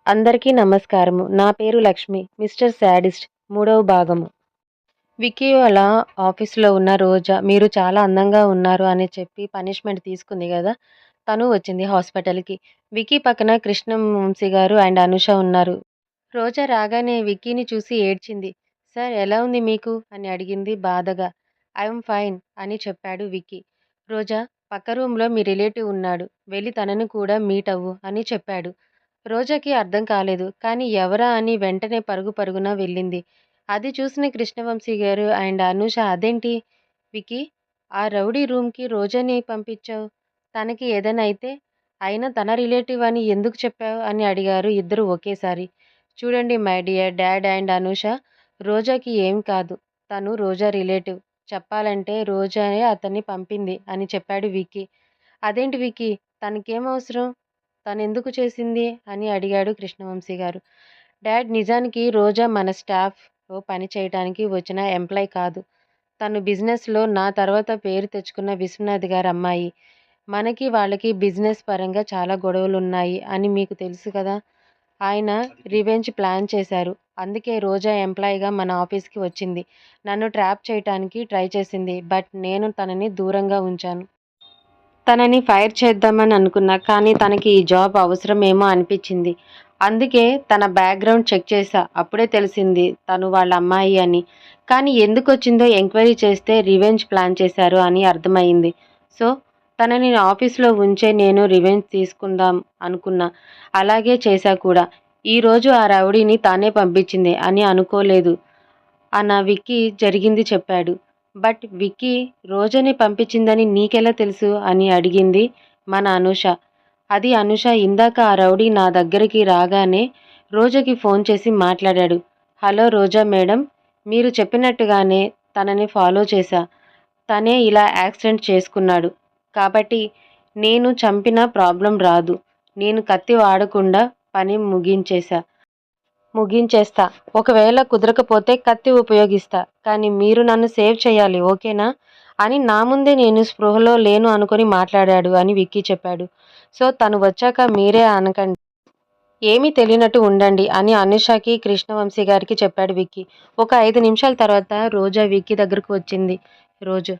అందరికీ నమస్కారము. నా పేరు లక్ష్మి. మిస్టర్ శాడిస్ట్ మూడవ భాగము. విక్కీ వాళ్ళ ఆఫీస్‌లో ఉన్న రోజా మీరు చాలా అందంగా ఉన్నారు అని చెప్పి పనిష్మెంట్ తీసుకుంది గదా! తను వచ్చింది హాస్పిటల్‌కి. విక్కీ పక్కన కృష్ణవంశీ గారు అండ్ అనుష ఉన్నారు. రోజా రాగానే విక్కీని చూసి ఏడ్చింది. సార్ ఎలా ఉంది మీకు? అని అడిగింది బాధగా. ఐయామ్ ఫైన్ అని చెప్పాడు విక్కీ. రోజా పక్క రూమ్‌లో మీ రిలేటివ్ ఉన్నాడు. వెళ్లి తనని కూడా మీట్ అవ్వు అని చెప్పాడు. రోజాకి అర్థం కాలేదు. కానీ ఎవరా అని వెంటనే పరుగు పరుగున వెళ్ళింది. అది చూసిన కృష్ణవంశీ గారు అండ్ అనూష అదేంటి విక్కీ ఆ రౌడీ రూమ్‌కి రోజాని పంపించావు. తనకి ఏదైనా అయితే అయినా తన రిలేటివ్ అని ఎందుకు చెప్పావు? అని అడిగారు ఇద్దరూ ఒకేసారి. చూడండి my dear dad and Anusha రోజాకి ఏం కాదు. తను రోజా రిలేటివ్. చెప్పాలంటే రోజాయే అతన్ని పంపింది అని చెప్పాడు విక్కీ. అదేంటి విక్కీ తనకేం అవసరం? తనెందుకు చేసింది? అని అడిగాడు కృష్ణవంశీ గారు. డాడ్ నిజానికి రోజా మన స్టాఫ్‌లో పని చేయటానికి వచ్చిన ఎంప్లాయ్ కాదు. తను బిజినెస్‌లో నా తర్వాత పేరు తెచ్చుకున్న విశ్వనాథ్ గారి అమ్మాయి. మనకి వాళ్ళకి బిజినెస్ పరంగా చాలా గొడవలున్నాయి అని మీకు తెలుసు కదా! ఆయన రివెంజ్ ప్లాన్ చేశారు. అందుకే రోజా ఎంప్లాయ్‌గా మన ఆఫీస్‌కి వచ్చింది. నన్ను ట్రాప్ చేయటానికి ట్రై చేసింది. బట్ నేను తనని దూరంగా ఉంచాను. తనని ఫైర్ చేద్దామని అనుకున్నా. కానీ తనకి ఈ జాబ్ అవసరమేమో అనిపించింది. అందుకే తన బ్యాక్‌గ్రౌండ్ చెక్ చేశా. అప్పుడే తెలిసింది తను వాళ్ళ అమ్మాయి అని. కానీ ఎందుకొచ్చిందో ఎంక్వైరీ చేస్తే రివెంజ్ ప్లాన్ చేశారు అని అర్థమయింది. సో, తనని ఆఫీస్‌లో ఉంచే నేను రివెంజ్ తీసుకుందాం అనుకున్నా. అలాగే చేశా కూడా. ఈరోజు ఆ రౌడీని తానే పంపించింది అని అనుకోలేదు అన్న విక్కీ జరిగింది చెప్పాడు. బట్ విక్కీ రోజాని పంపించిందని నీకెలా తెలుసు? అని అడిగింది మన అనూష. అది అనూష ఇందాక ఆ రౌడీ నా దగ్గరికి రాగానే రోజాకి ఫోన్ చేసి మాట్లాడాడు. హలో రోజా మేడం, మీరు చెప్పినట్టుగానే తనని ఫాలో చేశా. తనే ఇలా యాక్సిడెంట్ చేసుకున్నాడు. కాబట్టి నేను చంపినా ప్రాబ్లం రాదు. నేను కత్తి వాడకుండా పని ముగించేస్తా. ఒకవేళ కుదరకపోతే కత్తి ఉపయోగిస్తా. కానీ మీరు నన్ను సేవ్ చేయాలి ఓకేనా? అని నా ముందే నేను స్పృహలో లేను అనుకొని మాట్లాడాడు అని విక్కీ చెప్పాడు. సో తను వచ్చాక మీరే అనకండి. ఏమీ తెలియనట్టు ఉండండి అని అనుషకి, కృష్ణవంశీ గారికి చెప్పాడు విక్కీ. ఒక 5 నిమిషాల తర్వాత రోజా విక్కీ దగ్గరకు వచ్చింది. రోజు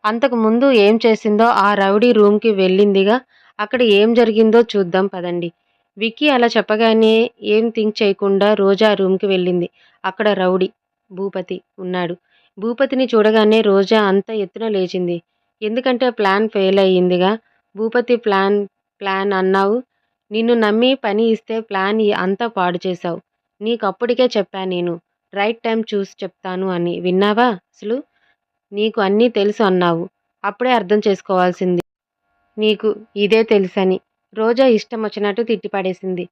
అంతకు ముందు ఏం చేసిందో ఆ రౌడీ రూమ్‌కి వెళ్ళిందిగా. అక్కడ ఏం జరిగిందో చూద్దాం పదండి. విక్కీ అలా చెప్పగానే ఏం థింక్ చేయకుండా రోజా ఆ రూమ్‌కి వెళ్ళింది. అక్కడ రౌడీ భూపతి ఉన్నాడు. భూపతిని చూడగానే రోజా అంత ఎత్తున లేచింది. ఎందుకంటే ప్లాన్ ఫెయిల్ అయ్యిందిగా. భూపతి ప్లాన్ ప్లాన్ అన్నావు. నిన్ను నమ్మి పని ఇస్తే ప్లాన్ అంతా పాడు చేశావు. నీకప్పటికే చెప్పా నేను. రైట్ టైం చూసి చెప్తాను అని. విన్నావా అసలు? నీకు అన్నీ తెలుసు అన్నావు. అప్పుడే అర్థం చేసుకోవాల్సింది. నీకు ఇదే తెలుసని. రోజా ఇష్టమొచ్చినట్టు తిట్టిపడేసింది.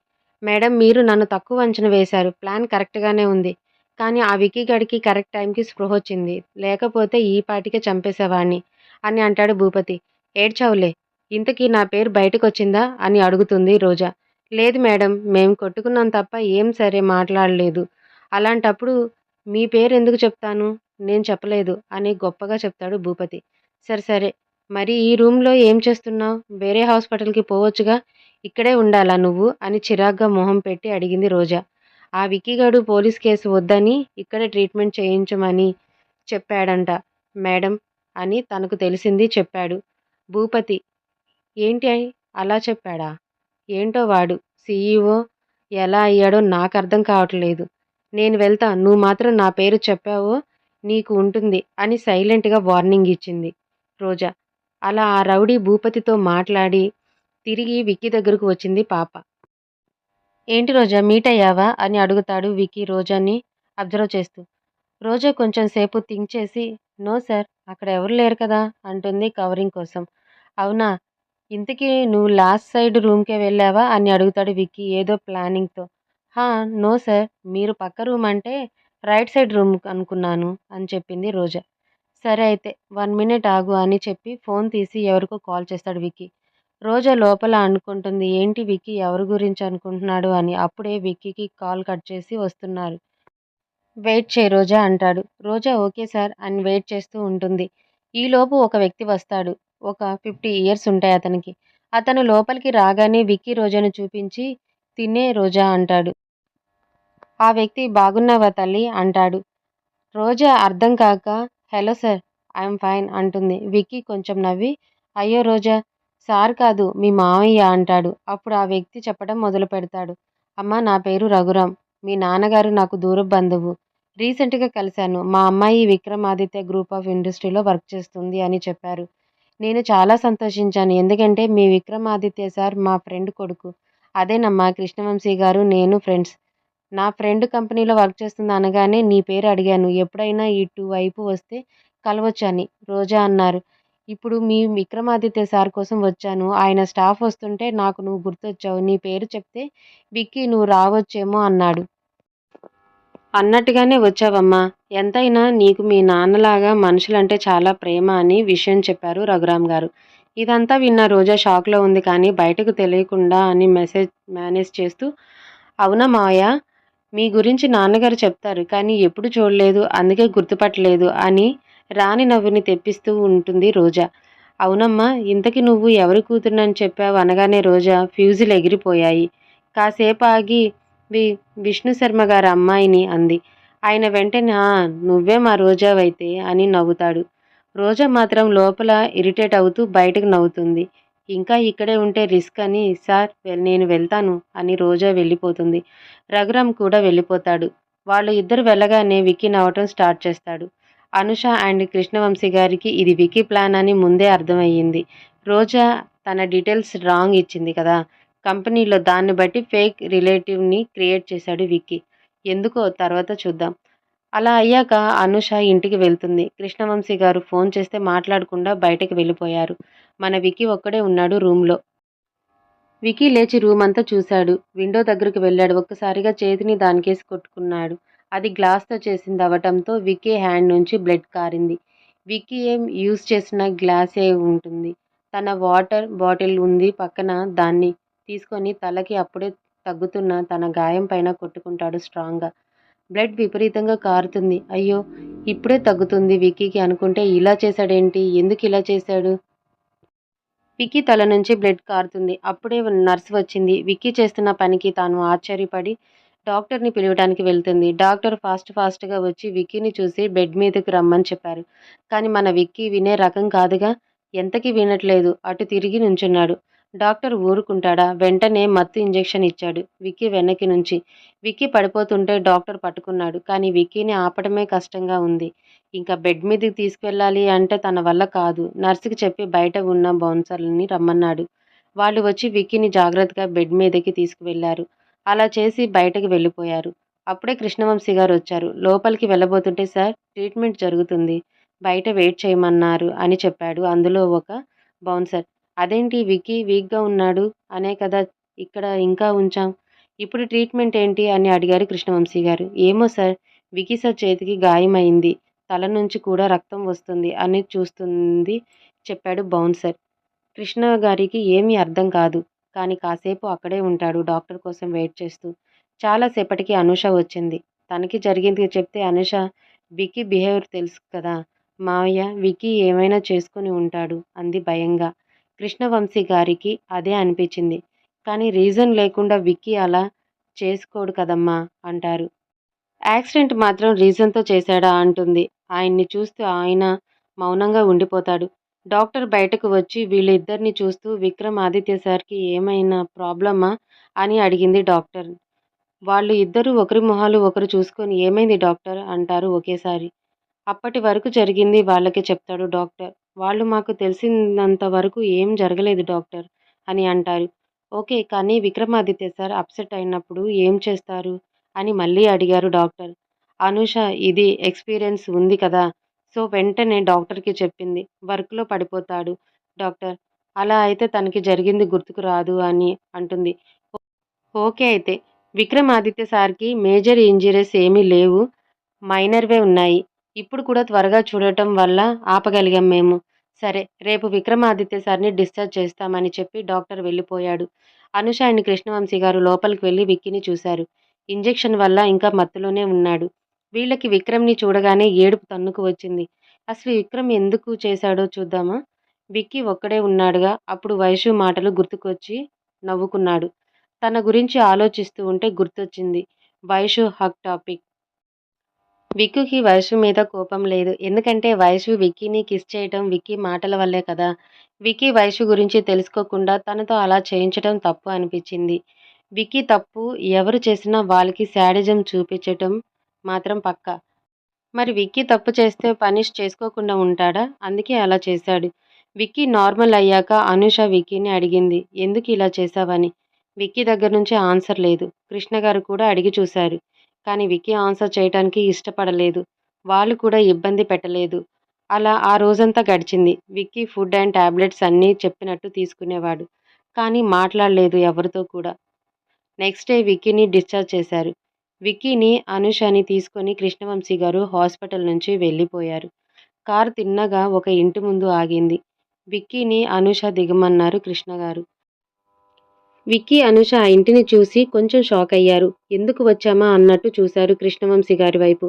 మేడం మీరు నన్ను తక్కువ అంచనా వేశారు. ప్లాన్ కరెక్ట్‌గానే ఉంది. కానీ ఆ విక్కీ గాడికి కరెక్ట్ టైంకి స్పృహొచ్చింది. లేకపోతే ఈ పాటికే చంపేసేవాణ్ణి అని అంటాడు భూపతి. ఏడ్చావులే. ఇంతకీ నా పేరు బయటకొచ్చిందా? అని అడుగుతుంది రోజా. లేదు మేడం. మేం కొట్టుకున్నాం తప్ప ఏం సరే మాట్లాడలేదు. అలాంటప్పుడు మీ పేరెందుకు చెప్తాను? నేను చెప్పలేదు అని గొప్పగా చెప్తాడు భూపతి. సరే సరే. మరి ఈ రూమ్‌లో ఏం చేస్తున్నావు? వేరే హాస్పిటల్‌కి పోవచ్చుగా. ఇక్కడే ఉండాలా నువ్వు? అని చిరాగ్గా మొహం పెట్టి అడిగింది రోజా. ఆ విక్కీగాడు పోలీస్ కేసు వద్దని ఇక్కడే ట్రీట్మెంట్ చేయించమని చెప్పాడంట మేడం అని తనకు తెలిసింది చెప్పాడు. భూపతి ఏంటి అలా చెప్పాడా? ఏంటో వాడు సీఈఓ ఎలా అయ్యాడో నాకర్థం కావట్లేదు. నేను వెళ్తా. నువ్వు మాత్రం నా పేరు చెప్పావో నీకు ఉంటుంది అని సైలెంట్‌గా వార్నింగ్ ఇచ్చింది రోజా. అలా ఆ రౌడీ భూపతితో మాట్లాడి తిరిగి విక్కీ దగ్గరకు వచ్చింది పాప. ఏంటి రోజా మీట్ అయ్యావా? అని అడుగుతాడు విక్కీ రోజాని అబ్జర్వ్ చేస్తూ. రోజా కొంచెం సేపు థింక్ చేసి నో సార్ అక్కడ ఎవరు లేరు కదా అంటుంది కవరింగ్ కోసం. అవునా? ఇంతకీ నువ్వు లాస్ట్ సైడ్ రూమ్‌కే వెళ్ళావా? అని అడుగుతాడు విక్కీ ఏదో ప్లానింగ్‌తో. హా! నో సార్ మీరు పక్క రూమ్ అంటే రైట్ సైడ్ రూమ్ అనుకున్నాను అని చెప్పింది రోజా. సరే అయితే 1 మినిట్ ఆగు అని చెప్పి ఫోన్ తీసి ఎవరికో కాల్ చేస్తాడు విక్కీ. రోజా లోపల అనుకుంటుంది ఏంటి విక్కీ ఎవరి గురించి అనుకుంటున్నాడు అని. అప్పుడే విక్కీకి కాల్ కట్ చేసి వస్తున్నారు. వెయిట్ చేయి రోజా అంటాడు. రోజా ఓకే సార్ అని వెయిట్ చేస్తూ ఉంటుంది. ఈలోపు ఒక వ్యక్తి వస్తాడు. ఒక 50 ఇయర్స్ ఉంటాయి అతనికి. అతను లోపలికి రాగానే విక్కీ రోజాను చూపించి తినే రోజా అంటాడు. ఆ వ్యక్తి బాగున్నావా తల్లి అంటాడు. రోజా అర్థం కాక హలో సార్ ఐఎమ్ ఫైన్ అంటుంది. విక్కీ కొంచెం నవ్వి అయ్యో రోజా సార్ కాదు మీ మావయ్య అంటాడు. అప్పుడు ఆ వ్యక్తి చెప్పడం మొదలు పెడతాడు. అమ్మా నా పేరు రఘురాం. మీ నాన్నగారు నాకు దూరపు బంధువు. రీసెంట్గా కలిశాను. మా అమ్మాయి విక్రమాదిత్య గ్రూప్ ఆఫ్ ఇండస్ట్రీలో వర్క్ చేస్తుంది అని చెప్పారు. నేను చాలా సంతోషించాను. ఎందుకంటే మీ విక్రమాదిత్య సార్ మా ఫ్రెండ్ కొడుకు. అదేనమ్మా కృష్ణవంశీ గారు నేను ఫ్రెండ్స్. నా ఫ్రెండ్ కంపెనీలో వర్క్ చేస్తుంది అనగానే నీ పేరు అడిగాను. ఎప్పుడైనా ఇటు వైపు వస్తే కలవచ్చని రోజా అన్నారు. ఇప్పుడు మీ విక్రమాదిత్య సార్ కోసం వచ్చాను. ఆయన స్టాఫ్ వస్తుంటే నాకు నువ్వు గుర్తొచ్చావు. నీ పేరు చెప్తే విక్కీ నువ్వు రావచ్చేమో అన్నాడు. అన్నట్టుగానే వచ్చావమ్మా. ఎంతైనా నీకు మీ నాన్నలాగా మనుషులంటే చాలా ప్రేమ అని విషయం చెప్పారు రఘురామ్ గారు. ఇదంతా విన్న రోజా షాక్లో ఉంది. కానీ బయటకు తెలియకుండా అని మేనేజ్ చేస్తూ అవునా మావయ్య మీ గురించి నాన్నగారు చెప్తారు. కానీ ఎప్పుడు చూడలేదు. అందుకే గుర్తుపట్టలేదు అని రాని నవ్వుని తెప్పిస్తూ ఉంటుంది రోజా. అవునమ్మా ఇంతకి నువ్వు ఎవరి కూతురునని చెప్పావు అనగానే రోజా ఫ్యూజులు ఎగిరిపోయాయి. కాసేపు ఆగి వి విష్ణు శర్మ గారి అమ్మాయిని అంది. ఆయన వెంటనే నువ్వే మా రోజావైతే అని నవ్వుతాడు. రోజా మాత్రం లోపల ఇరిటేట్ అవుతూ బయటకు నవ్వుతుంది. ఇంకా ఇక్కడే ఉంటే రిస్క్ అని సార్ నేను వెళ్తాను అని రోజా వెళ్ళిపోతుంది. రఘురామ్ కూడా వెళ్ళిపోతాడు. వాళ్ళు ఇద్దరు వెళ్ళగానే విక్కీ నవ్వటం స్టార్ట్ చేస్తాడు. అనుష అండ్ కృష్ణవంశీ గారికి ఇది విక్కీ ప్లాన్ అని ముందే అర్థమయ్యింది. రోజా తన డీటెయిల్స్ రాంగ్ ఇచ్చింది కదా కంపెనీలో. దాన్ని బట్టి ఫేక్ రిలేటివ్ని క్రియేట్ చేశాడు విక్కీ. ఎందుకో తర్వాత చూద్దాం. అలా అయ్యాక అనుష ఇంటికి వెళ్తుంది. కృష్ణవంశీ గారు ఫోన్ చేస్తే మాట్లాడకుండా బయటకు వెళ్ళిపోయారు. మన విక్కీ ఒక్కడే ఉన్నాడు రూమ్లో. విక్కీ లేచి రూమ్ అంతా చూశాడు. విండో దగ్గరకు వెళ్ళాడు. ఒక్కసారిగా చేతిని దానికేసి కొట్టుకున్నాడు. అది గ్లాస్తో చేసింది అవటంతో విక్కీ హ్యాండ్ నుంచి బ్లడ్ కారింది. విక్కీ ఏం యూజ్ చేసిన గ్లాసే ఉంటుంది. తన వాటర్ బాటిల్ ఉంది పక్కన. దాన్ని తీసుకొని తలకి అప్పుడే తగ్గుతున్న తన గాయం పైన కొట్టుకుంటాడు స్ట్రాంగ్గా. బ్లడ్ విపరీతంగా కారుతుంది. అయ్యో ఇప్పుడే తగ్గుతుంది విక్కీకి అనుకుంటే ఇలా చేశాడేంటి? ఎందుకు ఇలా చేశాడు? విక్కీ తల నుంచి బ్లడ్ కారుతుంది. అప్పుడే నర్స్ వచ్చింది. విక్కీ చేస్తున్న పనికి తాను ఆశ్చర్యపడి డాక్టర్ని పిలవడానికి వెళ్తుంది. డాక్టర్ ఫాస్ట్గా వచ్చి విక్కీని చూసి బెడ్ మీదకు రమ్మని చెప్పారు. కానీ మన విక్కీ వినే రకం కాదుగా. ఎంతకీ వినట్లేదు. అటు తిరిగి నుంచున్నాడు. డాక్టర్ ఊరుకుంటాడా? వెంటనే మత్తు ఇంజెక్షన్ ఇచ్చాడు విక్కీ వెనక్కి నుంచి. విక్కీ పడిపోతుంటే డాక్టర్ పట్టుకున్నాడు. కానీ విక్కీని ఆపడమే కష్టంగా ఉంది. ఇంకా బెడ్ మీదకి తీసుకువెళ్ళాలి అంటే తన వల్ల కాదు. నర్సుకి చెప్పి బయట ఉన్న బౌన్సర్లని రమ్మన్నాడు. వాళ్ళు వచ్చి విక్కీని జాగ్రత్తగా బెడ్ మీదకి తీసుకువెళ్లారు. అలా చేసి బయటకు వెళ్ళిపోయారు. అప్పుడే కృష్ణవంశీ గారు వచ్చారు. లోపలికి వెళ్ళబోతుంటే సార్ ట్రీట్మెంట్ జరుగుతుంది. బయట వెయిట్ చేయమన్నారు అని చెప్పాడు అందులో ఒక బౌన్సర్. అదేంటి విక్కీ వీక్గా ఉన్నాడు అనే కదా ఇక్కడ ఇంకా ఉంచాం. ఇప్పుడు ట్రీట్మెంట్ ఏంటి అని అడిగారు కృష్ణవంశీ గారు. ఏమో సార్ విక్కీ సార్ చేతికి గాయమైంది. తల నుంచి కూడా రక్తం వస్తుంది అని చూస్తుంది చెప్పాడు బౌన్సర్. కృష్ణ గారికి ఏమీ అర్థం కాదు. కానీ కాసేపు అక్కడే ఉంటాడు డాక్టర్ కోసం వెయిట్ చేస్తూ. చాలాసేపటికి అనూష వచ్చింది. తనకి జరిగింది చెప్తే అనూష విక్కీ బిహేవియర్ తెలుసు కదా మావయ్య విక్కీ ఏమైనా చేసుకుని ఉంటాడు అంది భయంగా. కృష్ణవంశీ గారికి అదే అనిపించింది. కానీ రీజన్ లేకుండా విక్కీ అలా చేసుకోడు కదమ్మా అంటారు. యాక్సిడెంట్ మాత్రం రీజన్‌తో చేశాడా అంటుంది. ఆయన్ని చూస్తూ ఆయన మౌనంగా ఉండిపోతాడు. డాక్టర్ బయటకు వచ్చి వీళ్ళిద్దరిని చూస్తూ విక్రమ్ ఆదిత్య సార్‌కి ఏమైనా ప్రాబ్లమా అని అడిగింది డాక్టర్. వాళ్ళు ఇద్దరూ ఒకరి మొహాలు ఒకరు చూసుకొని ఏమైంది డాక్టర్ అంటారు ఒకేసారి. అప్పటి వరకు జరిగింది వాళ్ళకే చెప్తాడు డాక్టర్. వాళ్ళు మాకు తెలిసినంత వరకు ఏం జరగలేదు డాక్టర్ అని అంటారు. ఓకే. కానీ విక్రమాదిత్య సార్ అప్సెట్ అయినప్పుడు ఏం చేస్తారు? అని మళ్ళీ అడిగారు డాక్టర్. అనూష ఇది ఎక్స్‌పీరియన్స్ ఉంది కదా! సో, వెంటనే డాక్టర్‌కి చెప్పింది. వర్క్‌లో పడిపోతాడు డాక్టర్. అలా అయితే తనకి జరిగింది గుర్తుకు రాదు అని అంటుంది. ఓకే అయితే. విక్రమాదిత్య సార్‌కి మేజర్ ఇంజ్యూరీస్ ఏమీ లేవు. మైనర్‌వే ఉన్నాయి. ఇప్పుడు కూడా త్వరగా చూడటం వల్ల ఆపగలిగాం మేము. సరే రేపు విక్రమాదిత్య సార్‌ని డిశ్చార్జ్ చేస్తామని చెప్పి డాక్టర్ వెళ్ళిపోయాడు. అనుష అండ్ కృష్ణవంశీ గారు లోపలికి వెళ్లి విక్కీని చూశారు. ఇంజెక్షన్ వల్ల ఇంకా మత్తులోనే ఉన్నాడు. వీళ్ళకి విక్రమ్‌ని చూడగానే ఏడుపు తన్నుకు వచ్చింది. అసలు విక్రమ్ ఎందుకు చేశాడో చూద్దామా? విక్కీ ఒక్కడే ఉన్నాడుగా. అప్పుడు వైషు మాటలు గుర్తుకొచ్చి నవ్వుకున్నాడు. తన గురించి ఆలోచిస్తూ ఉంటే గుర్తొచ్చింది వైషు హక్ టాపిక్. విక్కీకి వైషు మీద కోపం లేదు. ఎందుకంటే వైషు విక్కీని కిస్ చేయటం విక్కీ మాటల వల్లే కదా! విక్కీ వైషు గురించి తెలుసుకోకుండా తనతో అలా చేయించటం తప్పు అనిపించింది. విక్కీ తప్పు ఎవరు చేసినా వాళ్ళకి శాడిజం చూపించటం మాత్రం పక్కా. మరి విక్కీ తప్పు చేస్తే పనిష్ చేసుకోకుండా ఉంటాడా? అందుకే అలా చేశాడు. విక్కీ నార్మల్ అయ్యాక అనూష విక్కీని అడిగింది. ఎందుకు ఇలా చేశావని? విక్కీ దగ్గర నుంచి ఆన్సర్ లేదు. కృష్ణ గారు కూడా అడిగి చూశారు. కానీ విక్కీ ఆన్సర్ చేయటానికి ఇష్టపడలేదు. వాళ్ళు కూడా ఇబ్బంది పెట్టలేదు. అలా ఆ రోజంతా గడిచింది. విక్కీ ఫుడ్ అండ్ టాబ్లెట్స్ అన్నీ చెప్పినట్టు తీసుకునేవాడు. కానీ మాట్లాడలేదు ఎవరితో కూడా. నెక్స్ట్ డే విక్కీని డిశ్చార్జ్ చేశారు. విక్కీని, అనూషని తీసుకొని కృష్ణవంశీ గారు హాస్పిటల్ నుంచి వెళ్ళిపోయారు. కారు తిన్నగా ఒక ఇంటి ముందు ఆగింది. విక్కీని, అనూష దిగమన్నారు కృష్ణగారు. విక్కీ, అనూష ఆ ఇంటిని చూసి కొంచెం షాక్ అయ్యారు. ఎందుకు వచ్చామా అన్నట్టు చూశారు కృష్ణవంశీ గారి వైపు.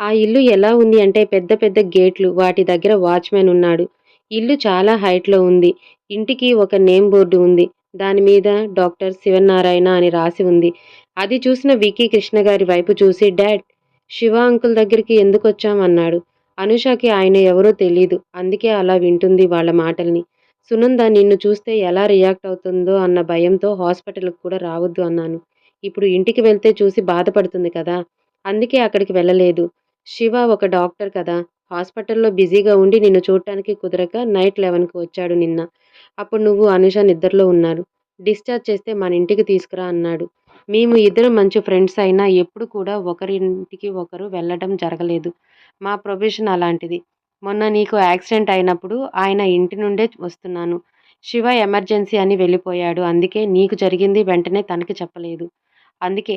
ఆ ఇల్లు ఎలా ఉంది అంటే పెద్ద పెద్ద గేట్లు, వాటి దగ్గర వాచ్మెన్ ఉన్నాడు. ఇల్లు చాలా హైట్లో ఉంది. ఇంటికి ఒక నేమ్ బోర్డు ఉంది. దాని మీద డాక్టర్ శివనారాయణ అని రాసి ఉంది. అది చూసిన విక్కీ కృష్ణగారి వైపు చూసి డాడ్, శివ అంకుల్ దగ్గరికి ఎందుకొచ్చాం అన్నాడు. అనూషకి ఆయన ఎవరో తెలీదు. అందుకే అలా వింటుంది వాళ్ళ మాటల్ని. సునంద నిన్ను చూస్తే ఎలా రియాక్ట్ అవుతుందో అన్న భయంతో హాస్పిటల్‌కి కూడా రావద్దు అన్నాను. ఇప్పుడు ఇంటికి వెళ్తే చూసి బాధపడుతుంది కదా! అందుకే అక్కడికి వెళ్ళలేదు. శివ ఒక డాక్టర్ కదా! హాస్పిటల్‌లో బిజీగా ఉండి నిన్ను చూడటానికి కుదరక నైట్ 11కి వచ్చాడు నిన్న. అప్పుడు నువ్వు, అనూష నిద్రలో ఉన్నారు. డిశ్చార్జ్ చేస్తే మన ఇంటికి తీసుకురా అన్నాడు. మేము ఇద్దరం మంచి ఫ్రెండ్స్ అయినా ఎప్పుడు కూడా ఒకరింటికి ఒకరు వెళ్ళడం జరగలేదు. మా ప్రొఫెషన్ అలాంటిది. మొన్న నీకు యాక్సిడెంట్ అయినప్పుడు ఆయన ఇంటి నుండే వస్తున్నాను. శివ ఎమర్జెన్సీ అని వెళ్ళిపోయాడు. అందుకే నీకు జరిగింది వెంటనే తనకి చెప్పలేదు. అందుకే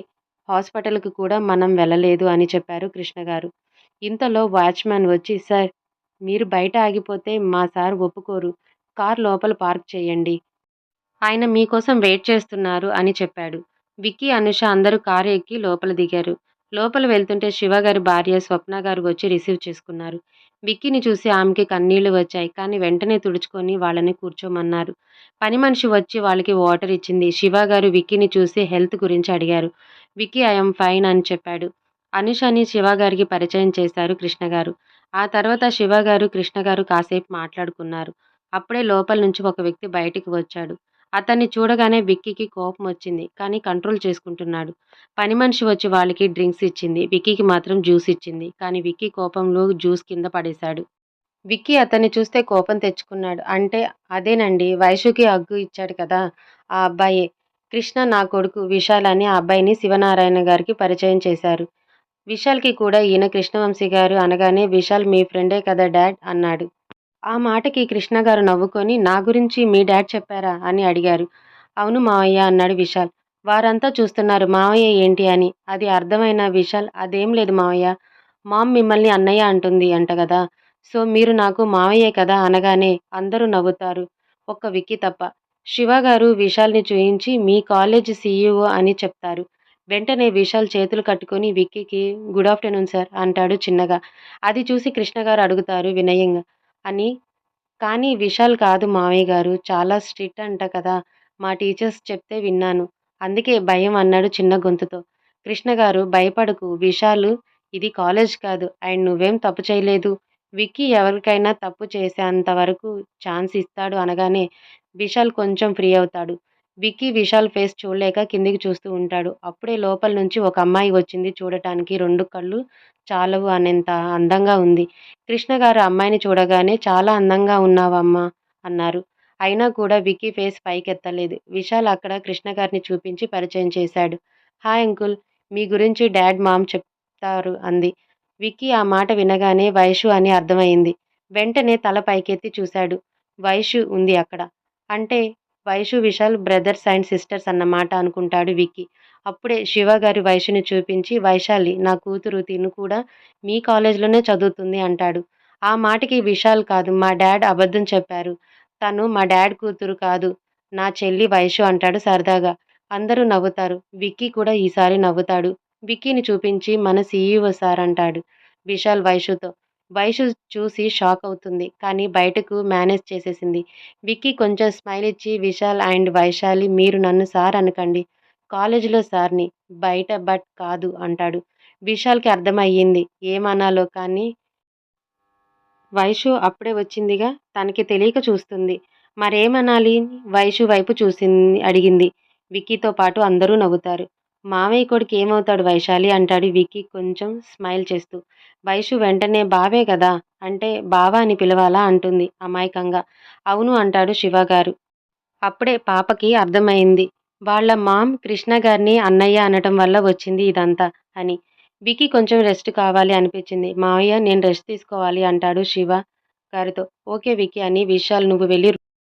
హాస్పిటల్‌కి కూడా మనం వెళ్ళలేదు అని చెప్పారు కృష్ణగారు. ఇంతలో వాచ్‌మ్యాన్ వచ్చి సార్, మీరు బయట ఆగిపోతే మా సార్ ఒప్పుకోరు. కార్ లోపల పార్క్ చేయండి. ఆయన మీకోసం వెయిట్ చేస్తున్నారు అని చెప్పాడు. విక్కీ, అనూష అందరూ కారు ఎక్కి లోపల దిగారు. లోపల వెళ్తుంటే శివగారి భార్య స్వప్న గారు వచ్చి రిసీవ్ చేసుకున్నారు. విక్కీని చూసి ఆమెకి కన్నీళ్లు వచ్చాయి. కానీ వెంటనే తుడుచుకొని వాళ్ళని కూర్చోమన్నారు. పని మనిషి వచ్చి వాళ్ళకి వాటర్ ఇచ్చింది. శివగారు విక్కీని చూసి హెల్త్ గురించి అడిగారు. విక్కీ ఐఎమ్ ఫైన్ అని చెప్పాడు. అనూషని శివగారికి పరిచయం చేశారు కృష్ణగారు. ఆ తర్వాత శివగారు, కృష్ణగారు కాసేపు మాట్లాడుకున్నారు. అప్పుడే లోపల నుంచి ఒక వ్యక్తి బయటికి వచ్చాడు. అతన్ని చూడగానే విక్కీకి కోపమొచ్చింది. కానీ కంట్రోల్ చేసుకుంటున్నాడు. పని మనిషి వచ్చి వాళ్ళకి డ్రింక్స్ ఇచ్చింది. విక్కీకి మాత్రం జ్యూస్ ఇచ్చింది. కానీ విక్కీ కోపంలో జ్యూస్ కింద పడేశాడు. విక్కీ అతన్ని చూస్తే కోపం తెచ్చుకున్నాడు. అంటే అదేనండి వైషుకి హగ్గు ఇచ్చాడు కదా! ఆ అబ్బాయే. కృష్ణ నా కొడుకు విశాల్ అని ఆ అబ్బాయిని శివనారాయణ గారికి పరిచయం చేశారు. విశాల్‌కి కూడా ఈయన కృష్ణవంశీ గారు అనగానే విశాల్ మీ ఫ్రెండే కదా డాడ్ అన్నాడు. ఆ మాటకి కృష్ణగారు నవ్వుకొని నా గురించి మీ డాడ్ చెప్పారా అని అడిగారు. అవును మావయ్య అన్నాడు విశాల్. వారంతా చూస్తున్నారు మావయ్య ఏంటి అని. అది అర్థమైన విశాల్ అదేం లేదు మావయ్య. మామ్ మిమ్మల్ని అన్నయ్య అంటుంది అంట గదా! సో మీరు నాకు మావయ్యే కదా అనగానే అందరూ నవ్వుతారు. ఒక్క విక్కీ తప్ప. శివ గారు విశాల్‌ని చూయించి మీ కాలేజీ సీఈఓ అని చెప్తారు. వెంటనే విశాల్ చేతులు కట్టుకొని విక్కీకి గుడ్ ఆఫ్టర్‌నూన్ సార్ అంటాడు చిన్నగా. అది చూసి కృష్ణగారు అడుగుతారు వినయంగా అని. కానీ విశాల్ కాదు మావయ్య గారు. చాలా స్ట్రిక్ట్ అంట కదా! మా టీచర్స్ చెప్తే విన్నాను. అందుకే భయం అన్నాడు చిన్న గొంతుతో. కృష్ణగారు భయపడకు విశాలు, ఇది కాలేజ్ కాదు. అండ్ నువ్వేం తప్పు చేయలేదు. విక్కీ ఎవరికైనా తప్పు చేసేంత వరకు ఛాన్స్ ఇస్తాడు అనగానే విశాల్ కొంచెం ఫ్రీ అవుతాడు. విక్కీ విశాల్ ఫేస్ చూడలేక కిందికి చూస్తూ ఉంటాడు. అప్పుడే లోపల నుంచి ఒక అమ్మాయి వచ్చింది చూడటానికి. 2 కళ్ళు చాలవు అనేంత అందంగా ఉంది. కృష్ణగారు అమ్మాయిని చూడగానే చాలా అందంగా ఉన్నావమ్మా అన్నారు. అయినా కూడా విక్కీ ఫేస్ పైకెత్తలేదు. విశాల్ అక్కడ కృష్ణగారిని చూపించి పరిచయం చేశాడు. హాయ్ అంకుల్, మీ గురించి డాడ్ మామ్ చెప్తారు అంది. విక్కీ ఆ మాట వినగానే వైషు అని అర్థమైంది. వెంటనే తల పైకెత్తి చూశాడు. వైషు ఉంది అక్కడ. అంటే Vaishu Vishal brothers and sisters అన్నమాట అనుకుంటాడు విక్కీ. అప్పుడే శివగారి వైషుని చూపించి వైశాలి నా కూతురు తిను కూడా మీ కాలేజ్‌లోనే చదువుతుంది అంటాడు. ఆ మాటకి విశాల్ కాదు మా డాడ్ అబద్ధం చెప్పారు. తను మా డాడ్ కూతురు కాదు. నా చెల్లి వైషు అంటాడు సరదాగా. అందరూ నవ్వుతారు. విక్కీ కూడా ఈసారి నవ్వుతాడు. విక్కీని చూపించి మన సీఈఓ సార్ అంటాడు విశాల్ వైషుతో. వైషు చూసి షాక్ అవుతుంది. కానీ బయటకు మేనేజ్ చేసేసింది. విక్కీ కొంచెం స్మైల్ ఇచ్చి విశాల్ అండ్ వైశాలి మీరు నన్ను సార్ అనకండి. కాలేజీలో సార్‌ని. బయట బట్ కాదు అంటాడు. విశాల్‌కి అర్థమయ్యింది. ఏమనాలో కానీ వైషు అప్పుడే వచ్చిందిగా! తనకి తెలియక చూస్తుంది. మరేమనాలి? వైషు వైపు అడిగింది. విక్కీతో పాటు అందరూ నవ్వుతారు. మావయ్య కొడుకు ఏమవుతాడు వైశాలి అంటాడు విక్కీ కొంచెం స్మైల్ చేస్తూ. వైషు వెంటనే బావే గదా! అంటే బావ అని పిలవాలా అంటుంది అమాయకంగా. అవును అంటాడు శివగారు. అప్పుడే పాపకి అర్థమైంది. వాళ్ళ మామ్ కృష్ణ గారిని అన్నయ్య అనటం వల్ల వచ్చింది ఇదంతా అని. విక్కీ కొంచెం రెస్ట్ కావాలి అనిపించింది. మావయ్య నేను రెస్ట్ తీసుకోవాలి అంటాడు శివ గారితో. ఓకే విక్కీ అని విశాల్ నువ్వు వెళ్ళి